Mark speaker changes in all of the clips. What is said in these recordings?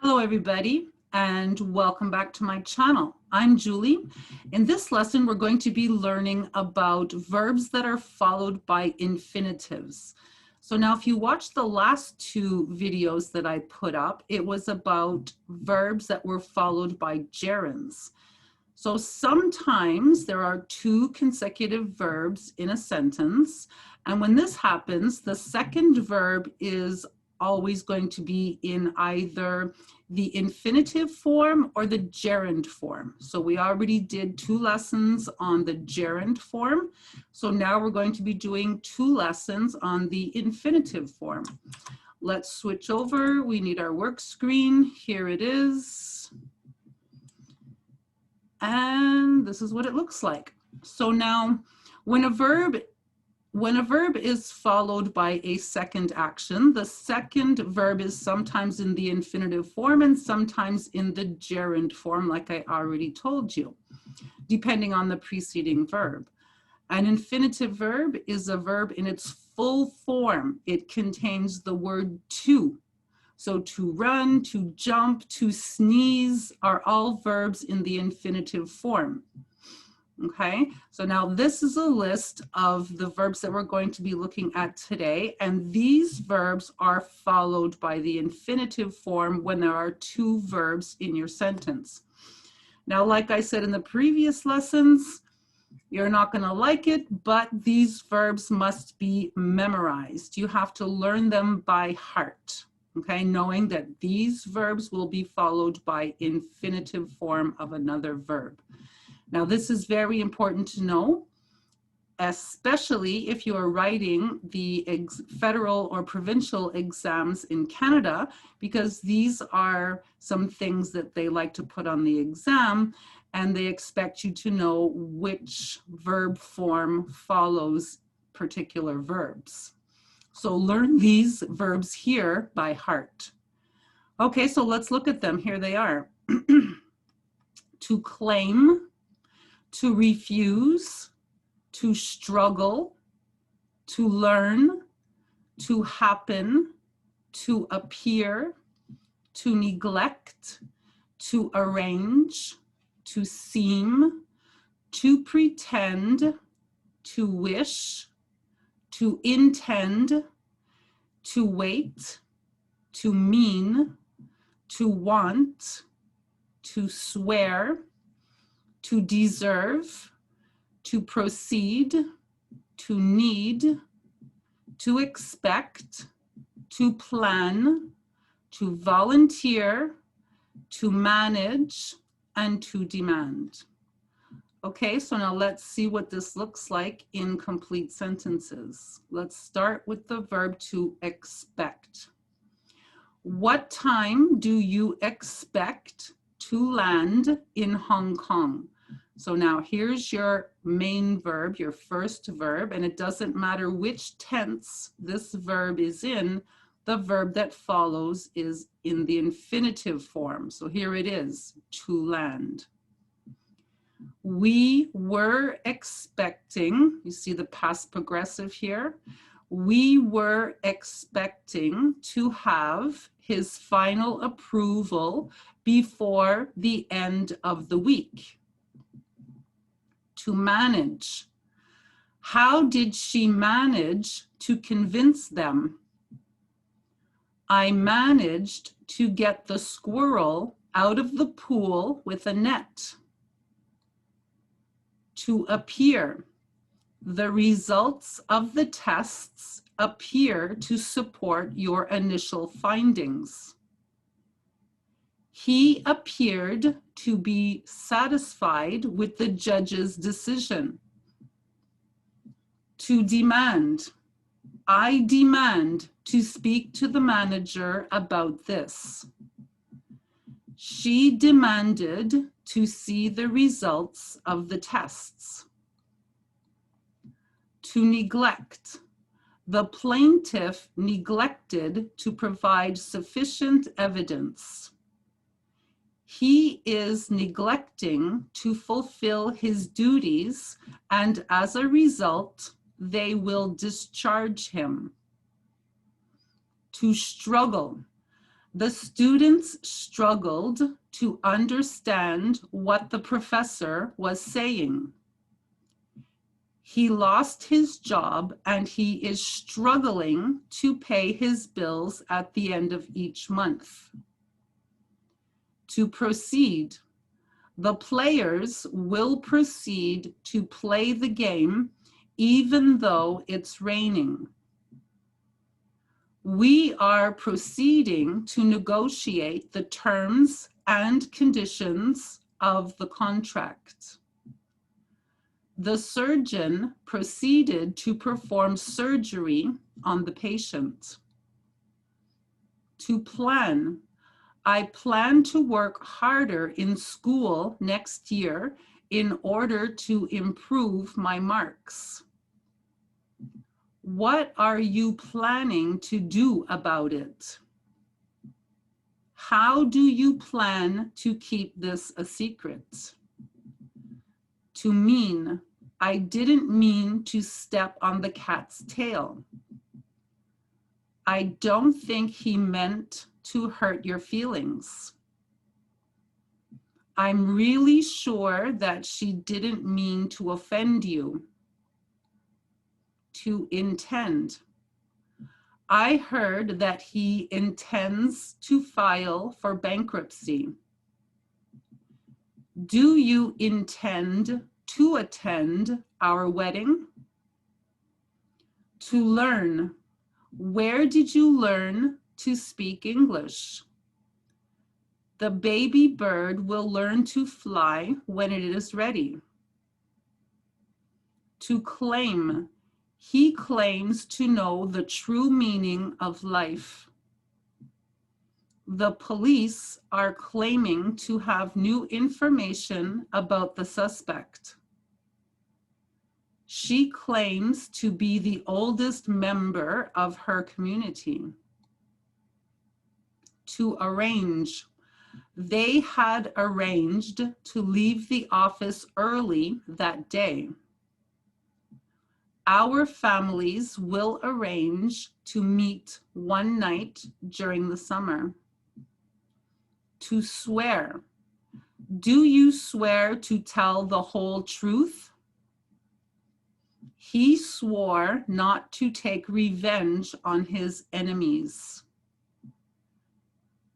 Speaker 1: Hello everybody and welcome back to my channel. I'm Julie. In this lesson we're going to be learning about verbs that are followed by infinitives. So now if you watch the last two videos that I put up, it was about verbs that were followed by gerunds. So sometimes there are two consecutive verbs in a sentence, and when this happens, the second verb is always going to be in either the infinitive form or the gerund form. So we already did two lessons on the gerund form. So now we're going to be doing two lessons on the infinitive form. Let's switch over. We need our work screen. Here it is. And this is what it looks like. So now when a verb is followed by a second action, the second verb is sometimes in the infinitive form and sometimes in the gerund form, like I already told you, depending on the preceding verb. An infinitive verb is a verb in its full form. It contains the word to. So to run, to jump, to sneeze are all verbs in the infinitive form. Okay, so now this is a list of the verbs that we're going to be looking at today, and these verbs are followed by the infinitive form when there are two verbs in your sentence. Now, like I said in the previous lessons, you're not going to like it, but these verbs must be memorized. You have to learn them by heart, okay, knowing that these verbs will be followed by infinitive form of another verb. Now, this is very important to know, especially if you are writing the federal or provincial exams in Canada, because these are some things that they like to put on the exam, and they expect you to know which verb form follows particular verbs. So learn these verbs here by heart. Okay, so let's look at them. Here they are. To claim, to refuse, to struggle, to learn, to happen, to appear, to neglect, to arrange, to seem, to pretend, to wish, to intend, to wait, to mean, to want, to swear, to deserve, to proceed, to need, to expect, to plan, to volunteer, to manage, and to demand. Okay, so now let's see what this looks like in complete sentences. Let's start with the verb to expect. What time do you expect to land in Hong Kong? So now here's your main verb, your first verb, and it doesn't matter which tense this verb is in, the verb that follows is in the infinitive form. So here it is, to land. We were expecting, you see the past progressive here, we were expecting to have his final approval before the end of the week. To manage. How did she manage to convince them? I managed to get the squirrel out of the pool with a net. To appear. The results of the tests appear to support your initial findings. He appeared to be satisfied with the judge's decision. To demand. I demand to speak to the manager about this. She demanded to see the results of the tests. To neglect. The plaintiff neglected to provide sufficient evidence. He is neglecting to fulfill his duties, and as a result, they will discharge him. To struggle. The students struggled to understand what the professor was saying. He lost his job and he is struggling to pay his bills at the end of each month. To proceed, the players will proceed to play the game even though it's raining. We are proceeding to negotiate the terms and conditions of the contract. The surgeon proceeded to perform surgery on the patient. To plan, I plan to work harder in school next year in order to improve my marks. What are you planning to do about it? How do you plan to keep this a secret? To mean, I didn't mean to step on the cat's tail. I don't think he meant to hurt your feelings. I'm really sure that she didn't mean to offend you. To intend. I heard that he intends to file for bankruptcy. Do you intend to attend our wedding? To learn. Where did you learn to speak English? The baby bird will learn to fly when it is ready. To claim. He claims to know the true meaning of life. The police are claiming to have new information about the suspect. She claims to be the oldest member of her community. To arrange. They had arranged to leave the office early that day. Our families will arrange to meet one night during the summer. To swear. Do you swear to tell the whole truth? He swore not to take revenge on his enemies.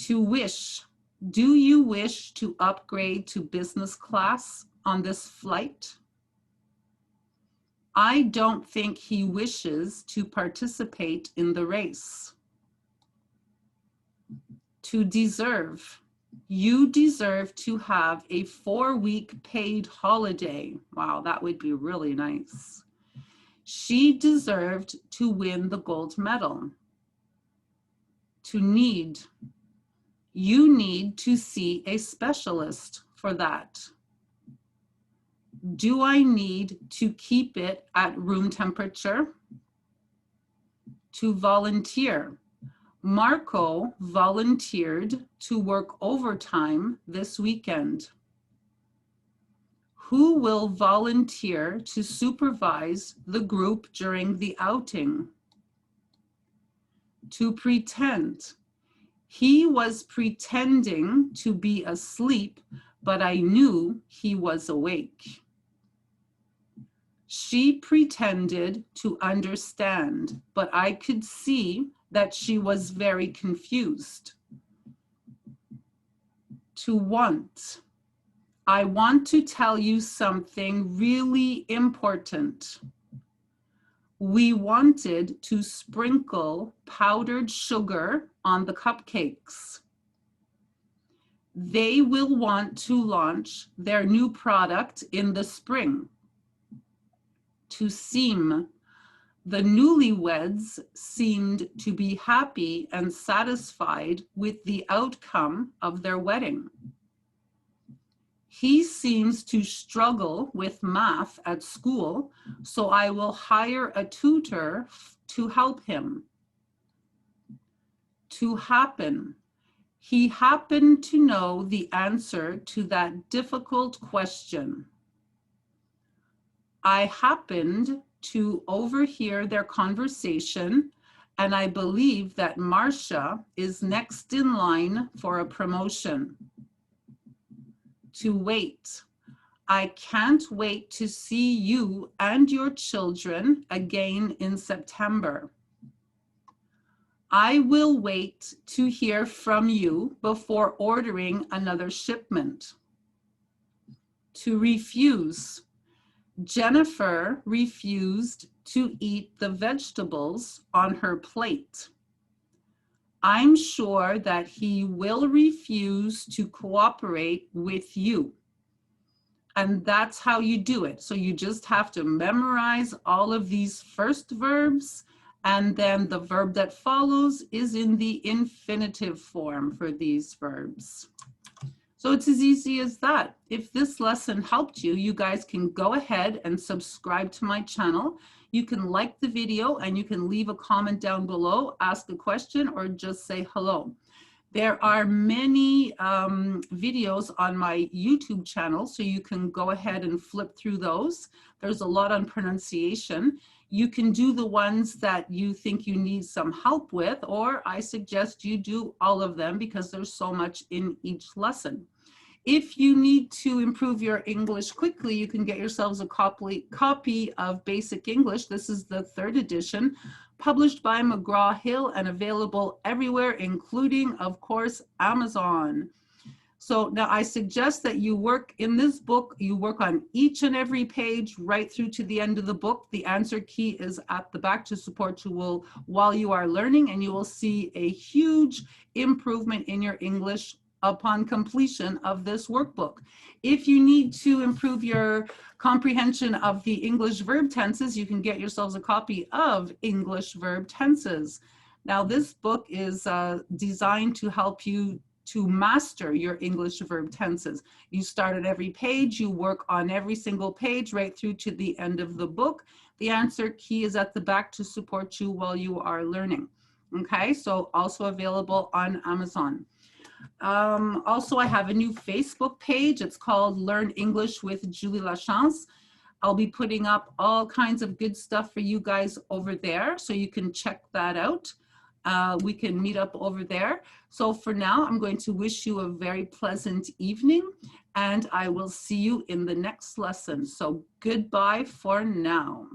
Speaker 1: To wish. Do you wish to upgrade to business class on this flight? I don't think he wishes to participate in the race. To deserve. You deserve to have a 4-week paid holiday. Wow, that would be really nice. She deserved to win the gold medal. To need. You need to see a specialist for that. Do I need to keep it at room temperature? To volunteer. Marco volunteered to work overtime this weekend. Who will volunteer to supervise the group during the outing? To pretend. He was pretending to be asleep, but I knew he was awake. She pretended to understand, but I could see that she was very confused. To want. I want to tell you something really important. We wanted to sprinkle powdered sugar on the cupcakes. They will want to launch their new product in the spring. To seem. The newlyweds seemed to be happy and satisfied with the outcome of their wedding. He seems to struggle with math at school, so I will hire a tutor to help him. To happen. He happened to know the answer to that difficult question. I happened to overhear their conversation And I believe that Marcia is next in line for a promotion. To wait. I can't wait to see you and your children again in September. I will wait to hear from you before ordering another shipment. To refuse. Jennifer refused to eat the vegetables on her plate. I'm sure that he will refuse to cooperate with you. And that's how you do it. So you just have to memorize all of these first verbs, and then the verb that follows is in the infinitive form for these verbs. So it's as easy as that. If this lesson helped you, you guys can go ahead and subscribe to my channel. You can like the video and you can leave a comment down below, ask a question, or just say hello. There are many videos on my YouTube channel, so you can go ahead and flip through those. There's a lot on pronunciation. You can do the ones that you think you need some help with, or I suggest you do all of them because there's so much in each lesson. If you need to improve your English quickly, you can get yourselves a copy of Basic English. This is the 3rd edition, published by McGraw-Hill and available everywhere, including, of course, Amazon. So now I suggest that you work in this book, you work on each and every page right through to the end of the book. The answer key is at the back to support you while you are learning, and you will see a huge improvement in your English upon completion of this workbook. If you need to improve your comprehension of the English verb tenses, you can get yourselves a copy of English verb tenses. Now, this book is designed to help you to master your English verb tenses. You start at every page, you work on every single page right through to the end of the book. The answer key is at the back to support you while you are learning. Okay, so also available on Amazon. Also, I have a new Facebook page. It's called Learn English with Julie Lachance. I'll be putting up all kinds of good stuff for you guys over there, so you can check that out. We can meet up over there. So for now, I'm going to wish you a very pleasant evening, and I will see you in the next lesson. So goodbye for now.